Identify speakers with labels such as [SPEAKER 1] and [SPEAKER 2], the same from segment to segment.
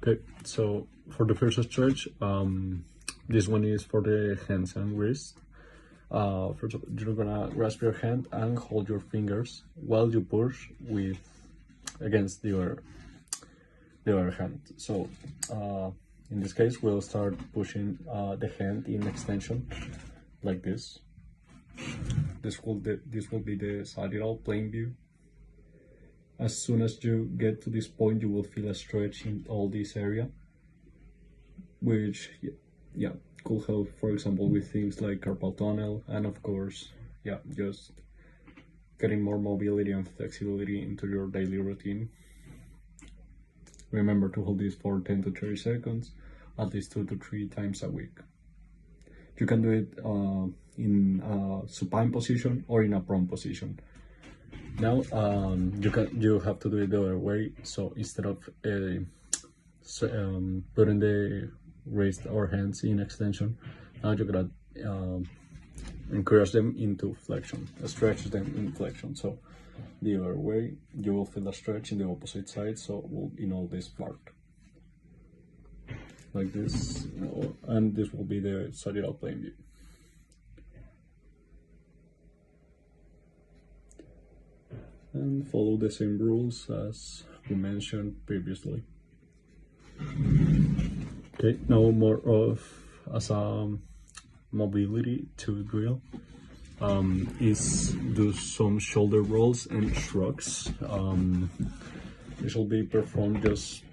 [SPEAKER 1] Okay, so for the first stretch, this one is for the hands and wrists. First of all, you're gonna grasp your hand and hold your fingers while you push with against the other hand. So in this case, we'll start pushing the hand in extension like this. This will be the sidereal plane view. As soon as you get to this point, you will feel a stretch in all this area, which yeah could help, for example, with things like carpal tunnel, and of course, yeah, just getting more mobility and flexibility into your daily routine. Remember to hold this for 10 to 30 seconds, at least 2 to 3 times a week. You can do it in a supine position or in a prone position. Now you have to do it the other way. So instead of putting the wrist or hands in extension, now you're gonna encourage them into flexion, stretch them in flexion. So the other way, you will feel a stretch in the opposite side, so we'll in all this part like this, and this will be the sidereal plane view. And follow the same rules as we mentioned previously. Okay, now more of as a mobility to drill is do some shoulder rolls and shrugs. This will be performed just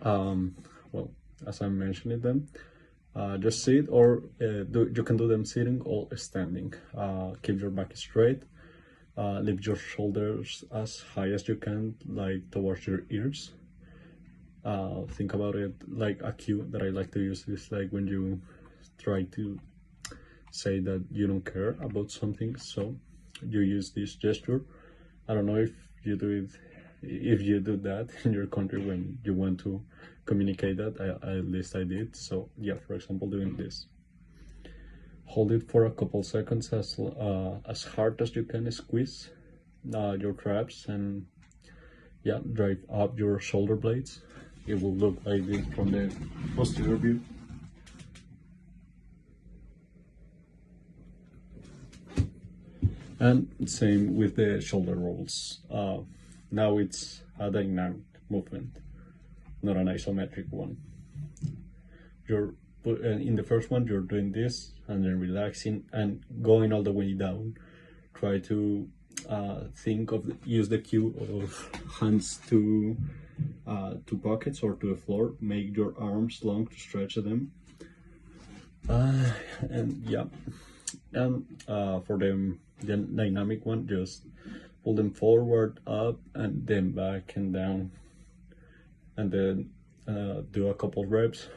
[SPEAKER 1] well, as I mentioned them. Just sit, or you can do them sitting or standing. Keep your back straight. Lift your shoulders as high as you can, like towards your ears. Think about it like a cue that I like to use is like when you try to say that you don't care about something, so you use this gesture. I don't know if you do that in your country when you want to communicate that. At least I did. So yeah, for example, doing this. Hold it for a couple seconds as hard as you can, squeeze your traps, and yeah, drive up your shoulder blades. It will look like this from the posterior view. And same with the shoulder rolls. Now it's a dynamic movement, not an isometric one. In the first one, you're doing this and then relaxing and going all the way down. Try to use the cue of hands to pockets or to the floor. Make your arms long to stretch them. And yeah, and for the dynamic one, just pull them forward, up, and then back and down, and then do a couple reps.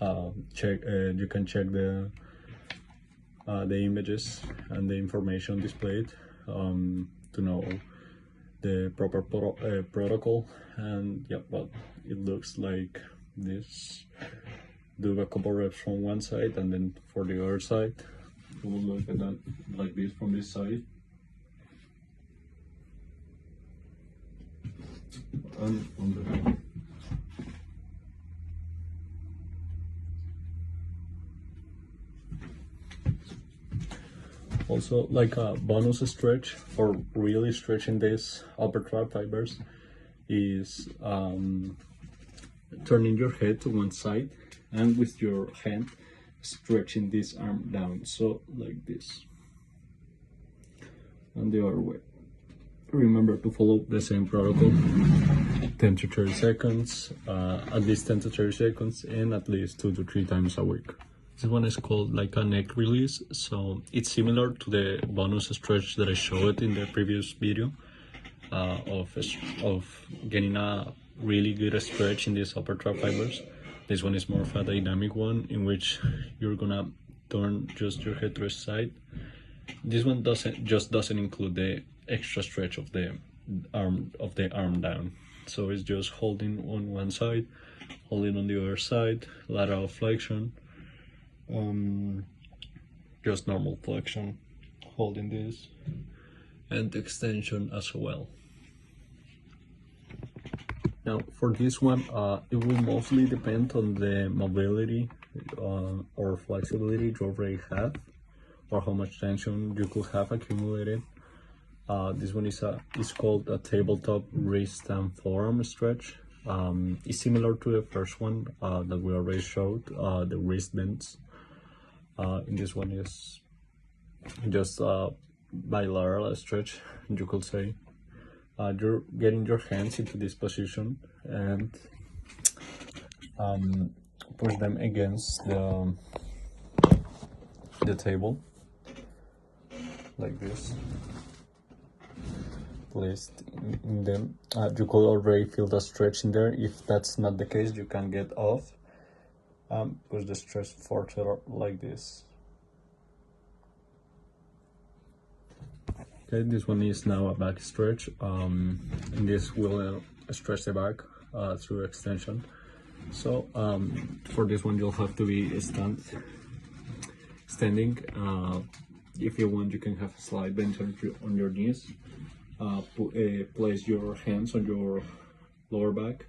[SPEAKER 1] You can check the images and the information displayed to know the proper protocol. And yeah, but it looks like this. Do a couple reps from one side, and then for the other side, it will look at that like this from this side. And on the also, like a bonus stretch for really stretching these upper trap fibers is turning your head to one side and with your hand stretching this arm down, so like this, and the other way. Remember to follow the same protocol, 10 to 30 seconds, at least 10 to 30 seconds, and at least 2 to 3 times a week. This one is called like a neck release, so it's similar to the bonus stretch that I showed in the previous video of getting a really good stretch in these upper trap fibers. This one is more of a dynamic one in which you're gonna turn just your head to the side. This one doesn't include the extra stretch of the arm down, so it's just holding on one side, holding on the other side, lateral flexion, just normal flexion, holding this, and extension as well. Now for this one, it will mostly depend on the mobility or flexibility you already have, or how much tension you could have accumulated. This one is called a tabletop wrist and forearm stretch. It's similar to the first one that we already showed, the wrist bends. And this one is just a bilateral stretch, you could say. You're getting your hands into this position and push them against the table like this. Placed in them. You could already feel the stretch in there. If that's not the case, you can get off. Push the stretch further like this. Okay, this one is now a back stretch, and this will stretch the back through extension. So for this one, you'll have to be standing. If you want, you can have a slight bend on your knees. Place your hands on your lower back,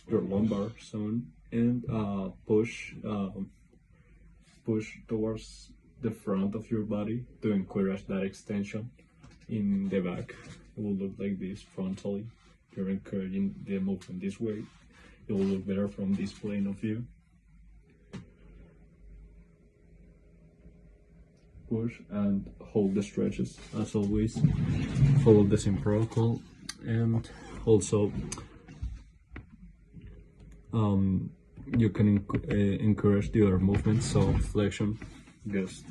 [SPEAKER 1] your lumbar zone, and push towards the front of your body to encourage that extension in the back. It will look like this frontally. You're encouraging the movement this way. It will look better from this plane of view. Push and hold the stretches as always. Follow the same protocol, and also you can encourage the other movements. So flexion, just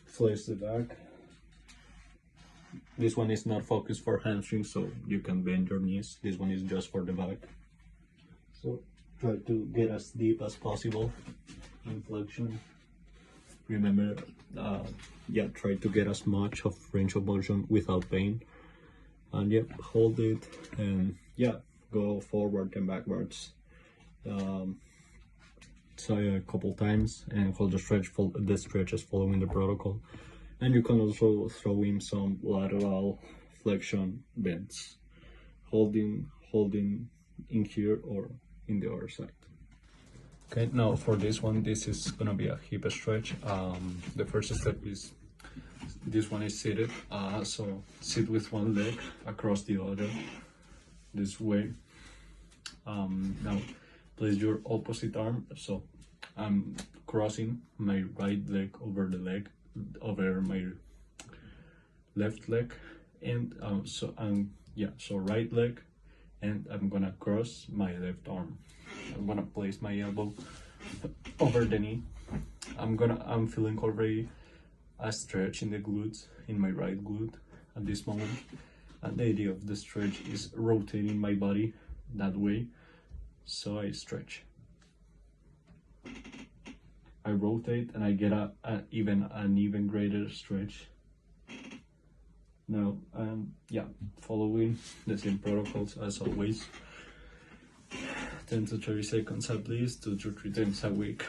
[SPEAKER 1] flex the back. This one is not focused for hamstrings, so you can bend your knees. This one is just for the back. So try to get as deep as possible in flexion. Remember, try to get as much of range of motion without pain. And hold it, and go forward and backwards. Try a couple times and hold the stretch. The stretch is following the protocol. And you can also throw in some lateral flexion bends, holding in here or in the other side. Okay, now for this one, this is gonna be a hip stretch. The first step is, this one is seated, so sit with one leg across the other, this way. Now place your opposite arm, so I'm crossing my right leg over my left leg, and so right leg, and I'm gonna cross my left arm. I'm gonna place my elbow over the knee. I'm feeling already a stretch in the glutes, in my right glute at this moment. And the idea of the stretch is rotating my body that way. So I stretch. I rotate and I get an even greater stretch. Now, following the same protocols as always. 10 to 30 seconds at least, 2 to 3 times a week,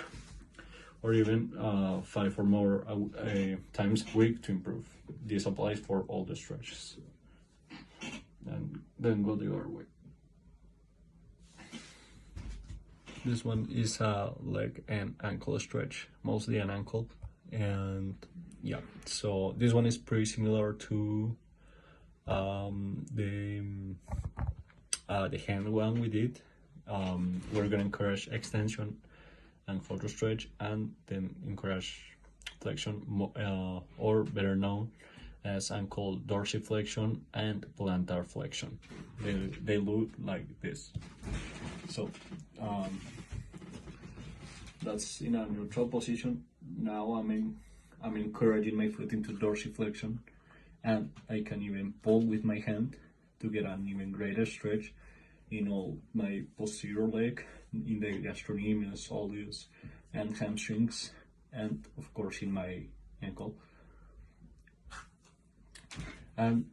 [SPEAKER 1] or even 5 or more times a week to improve. This applies for all the stretches. And then go the other way. This one is a leg and ankle stretch, mostly an ankle. And so this one is pretty similar to the hand one we did. We're gonna encourage extension and photo stretch, and then encourage flexion, or better known as ankle dorsiflexion and plantar flexion. They look like this. So that's in a neutral position. Now I'm encouraging my foot into dorsiflexion, and I can even pull with my hand to get an even greater stretch in all my posterior leg, in the gastrocnemius, soleus, and hamstrings, and of course in my ankle. And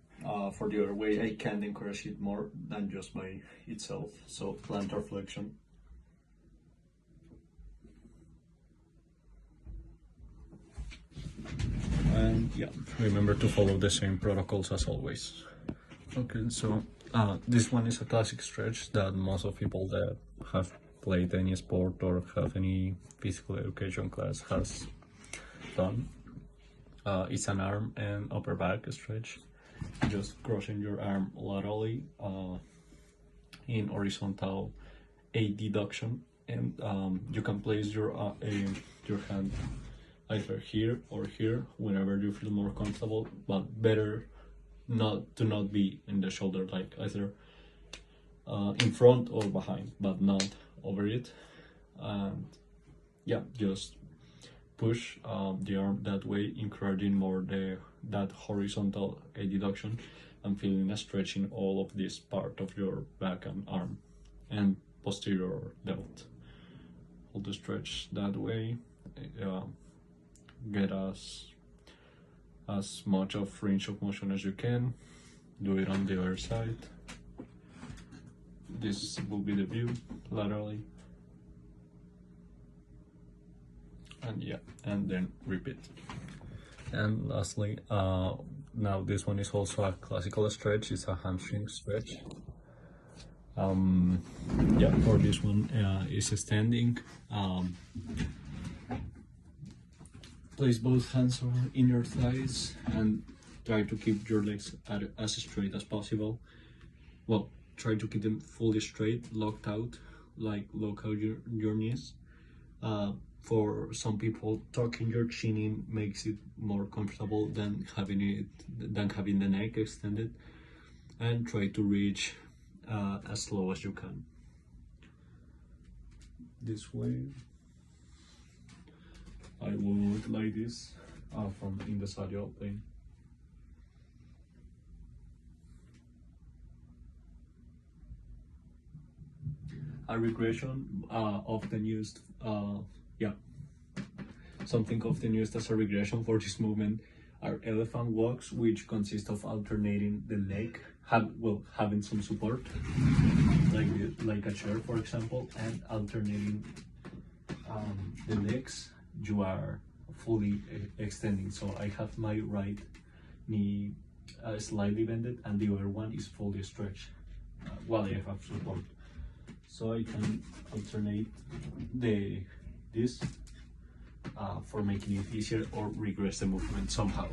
[SPEAKER 1] for the other way, I can encourage it more than just by itself. So plantar flexion. And remember to follow the same protocols as always. Okay, so This one is a classic stretch that most of people that have played any sport or have any physical education class has done. It's an arm and upper back stretch. Just crossing your arm laterally in horizontal adduction, and you can place your hand either here or here whenever you feel more comfortable, but better not be in the shoulder, like either in front or behind, but not over it. And yeah, just push the arm that way, encouraging more that horizontal adduction and feeling a stretching all of this part of your back and arm and posterior delt. Hold the stretch that way. Get as much of range of motion as you can. Do it on the other side. This will be the view laterally. And yeah, and then repeat. And lastly, now this one is also a classical stretch. It's a hamstring stretch. Yeah, for this one is standing. Place both hands in your thighs and try to keep your legs as straight as possible. Well, try to keep them fully straight, locked out, like lock out your knees. For some people, tucking your chin in makes it more comfortable than having the neck extended. And try to reach as slow as you can. This way. I will look like this from in the saddle plane. A regression often used, something often used as a regression for this movement are elephant walks, which consist of alternating the leg, having some support, like a chair, for example, and alternating the legs. You are fully extending. So I have my right knee slightly bended and the other one is fully stretched while I have support. So I can alternate this for making it easier or regress the movement somehow.